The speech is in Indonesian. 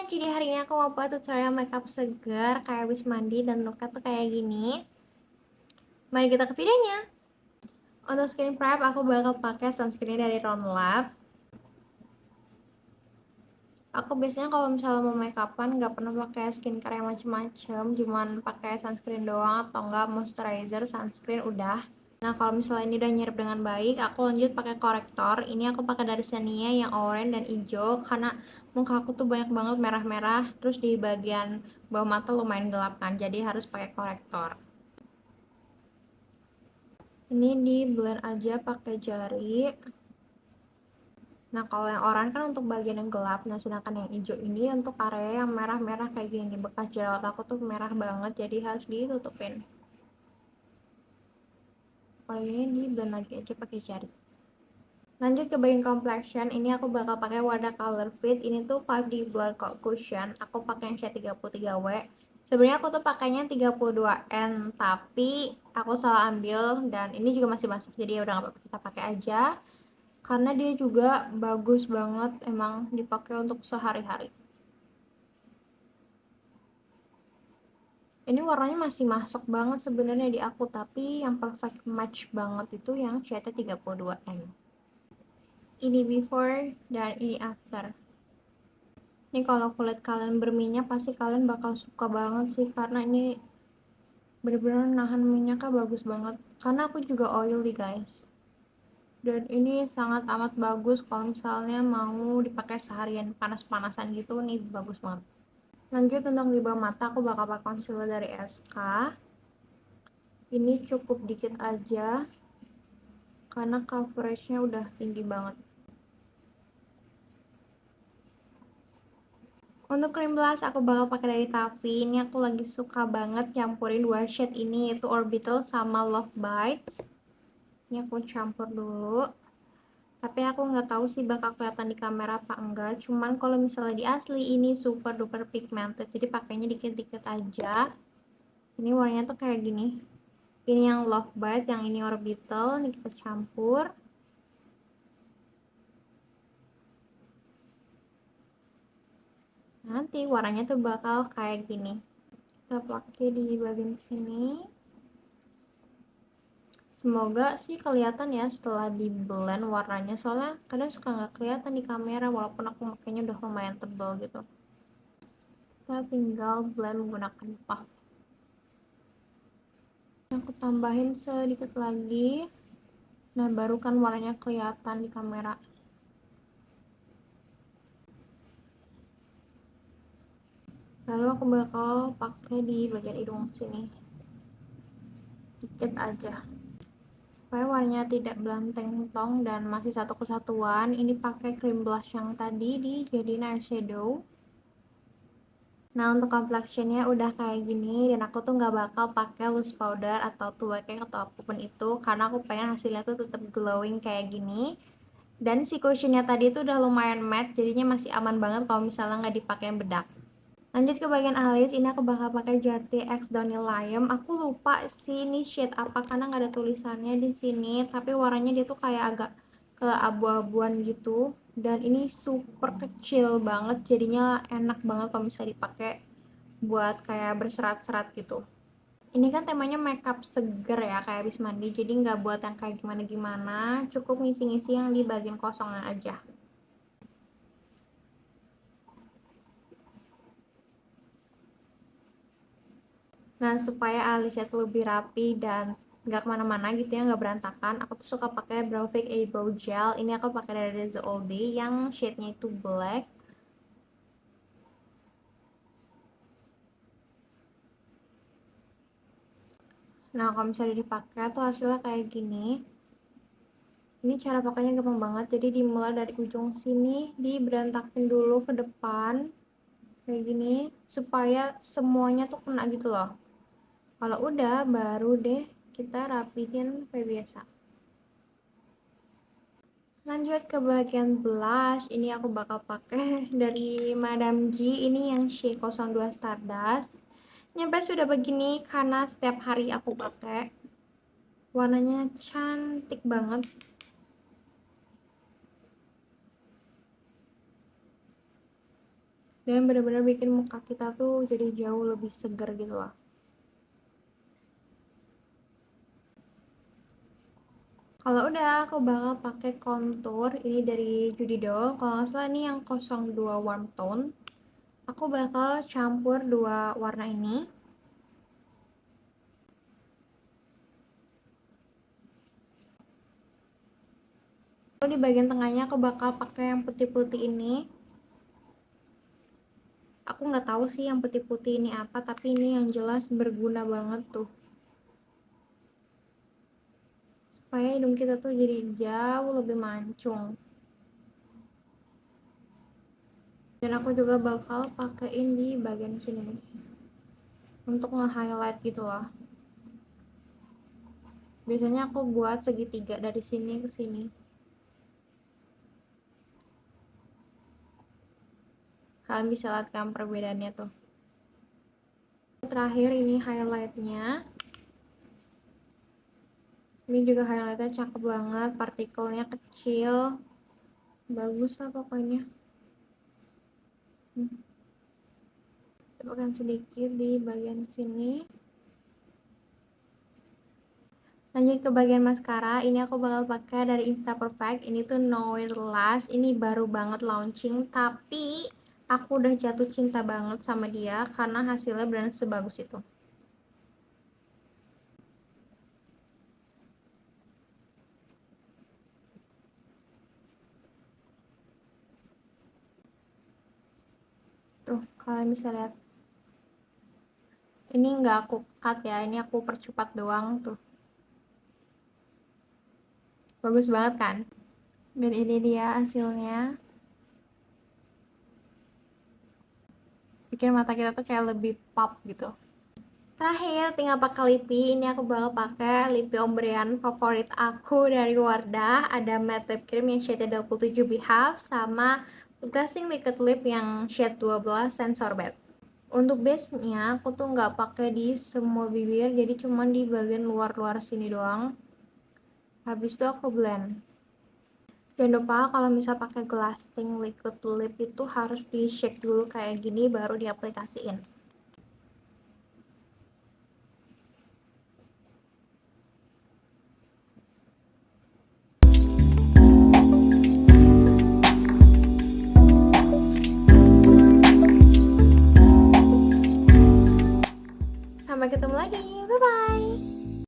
Jadi hari ini aku mau buat tutorial makeup segar kayak habis mandi dan looknya tuh kayak gini. Mari kita ke videonya. Untuk skin prep aku bakal pakai sunscreen dari Ron Lab. Aku biasanya kalau misalnya mau makeupan nggak pernah pakai skincare yang macem-macem, cuman pakai sunscreen doang atau enggak moisturizer, sunscreen udah. Nah kalau misalnya ini udah nyerap dengan baik, aku lanjut pakai korektor. Ini aku pakai dari Senia yang oranye dan hijau karena muka aku tuh banyak banget merah-merah, terus di bagian bawah mata lumayan gelap kan, jadi harus pakai korektor. Ini di blend aja pakai jari. Nah kalau yang oranye kan untuk bagian yang gelap, nah sedangkan yang hijau ini untuk area yang merah-merah kayak gini. Bekas jerawat aku tuh merah banget, jadi harus ditutupin. Kalau ini di blend lagi aja pakai jari. Lanjut ke bagian complexion, ini aku bakal pakai Wardah Color Fit. Ini tuh 5D Blur Cushion. Aku pakai yang shade 33W. Sebenarnya aku tuh pakainya 32N, tapi aku salah ambil dan ini juga masih masuk. Jadi ya udah nggak apa-apa, kita pakai aja. Karena dia juga bagus banget emang dipakai untuk sehari-hari. Ini warnanya masih masuk banget sebenarnya di aku, tapi yang perfect match banget itu yang shade 32N. Ini before dan ini after. Ini kalau kulit kalian berminyak pasti kalian bakal suka banget sih, karena ini bener-bener nahan minyaknya bagus banget. Karena aku juga oily guys, dan ini sangat amat bagus kalau misalnya mau dipakai seharian panas-panasan gitu, nih bagus banget. Lanjut untuk di bawah mata aku bakal pakai concealer dari SK. Ini cukup dikit aja karena coveragenya udah tinggi banget. Untuk cream blush aku bakal pakai dari Taffy. Ini aku lagi suka banget campurin dua shade ini, yaitu Orbital sama Love Bites. Ini aku campur dulu. Tapi aku nggak tahu sih bakal kelihatan di kamera apa enggak. Cuman kalau misalnya di asli ini super duper pigmented. Jadi pakainya dikit-dikit aja. Ini warnanya tuh kayak gini. Ini yang Love Bite, yang ini Orbital. Ini kita campur. Nanti warnanya tuh bakal kayak gini. Kita pakai di bagian sini. Semoga sih kelihatan ya setelah di blend warnanya, soalnya kadang suka nggak kelihatan di kamera walaupun aku makanya udah lumayan tebal gitu. Kita tinggal blend menggunakan puff. Aku tambahin sedikit lagi. Nah baru kan warnanya kelihatan di kamera. Lalu aku bakal pakai di bagian hidung sini, dikit aja supaya warnanya tidak belanteng tong dan masih satu kesatuan. Ini pakai cream blush yang tadi dijadiin eyeshadow. Nah untuk complexionnya udah kayak gini, dan aku tuh nggak bakal pakai loose powder atau tua cake atau apapun itu karena aku pengen hasilnya tuh tetap glowing kayak gini. Dan si cushionnya tadi tuh udah lumayan matte, jadinya masih aman banget kalau misalnya nggak dipakai bedak. Lanjut ke bagian alis, ini aku bakal pakai Jarte X Downy Lime. Aku lupa sih ini shade apa karena nggak ada tulisannya di sini, tapi warnanya dia tuh kayak agak ke abu-abuan gitu. Dan ini super kecil banget, jadinya enak banget kalau misalnya dipakai buat kayak berserat-serat gitu. Ini kan temanya makeup seger ya, kayak habis mandi, jadi nggak buat yang kayak gimana-gimana, cukup ngisi-ngisi yang di bagian kosongnya aja. Nah, supaya alisnya tuh lebih rapi dan nggak kemana-mana gitu ya, nggak berantakan, aku tuh suka pakai Brow Fix Eyebrow Gel. Ini aku pakai dari The All Day yang shade-nya itu black. Nah, kalau misalnya dipakai tuh hasilnya kayak gini. Ini cara pakainya gampang banget, jadi dimulai dari ujung sini, diberantakin dulu ke depan, kayak gini, supaya semuanya tuh kena gitu loh. Kalau udah, baru deh kita rapihin kayak biasa. Lanjut ke bagian blush, ini aku bakal pakai dari Madame G, ini yang shade 02 Stardust. Nyampe sudah begini karena setiap hari aku pakai. Warnanya cantik banget. dan benar-benar bikin muka kita tuh jadi jauh lebih segar gitu loh. Kalau udah, aku bakal pakai contour ini dari Judy Doll. Kalau nggak salah ini yang 02 warm tone. Aku bakal campur dua warna ini. Lalu di bagian tengahnya aku bakal pakai yang putih-putih ini. Aku nggak tahu sih yang putih-putih ini apa, tapi ini yang jelas berguna banget tuh. Supaya hidung kita tuh jadi jauh lebih mancung. Dan aku juga bakal pakein di bagian sini nih. Untuk nge-highlight gitu loh. Biasanya aku buat segitiga dari sini ke sini. Kalian bisa lihat kan perbedaannya tuh. Terakhir ini highlightnya. Ini juga highlightnya cakep banget, partikelnya kecil, bagus lah pokoknya. Tekan sedikit di bagian sini. Lanjut ke bagian maskara, ini aku bakal pakai dari Insta Perfect. Ini tuh Nowhere Last, ini baru banget launching, tapi aku udah jatuh cinta banget sama dia karena hasilnya benar sebagus itu. Tuh, kalian bisa lihat. Ini nggak aku cut ya, ini aku percepat doang tuh. Bagus banget kan? Dan ini dia hasilnya. Bikin mata kita tuh kayak lebih pop gitu. Terakhir tinggal pakai lipi. Ini aku bakal pakai lipi ombrean favorit aku dari Wardah. Ada matte lip cream yang shade 27 Behalf sama Ghosting liquid lip yang shade 12 Sensor Bed. Untuk base-nya aku tuh nggak pakai di semua bibir, jadi cuma di bagian luar-luar sini doang. Habis itu aku blend. Jangan lupa kalau misal pakai Ghosting liquid lip itu harus di shake dulu kayak gini baru diaplikasiin.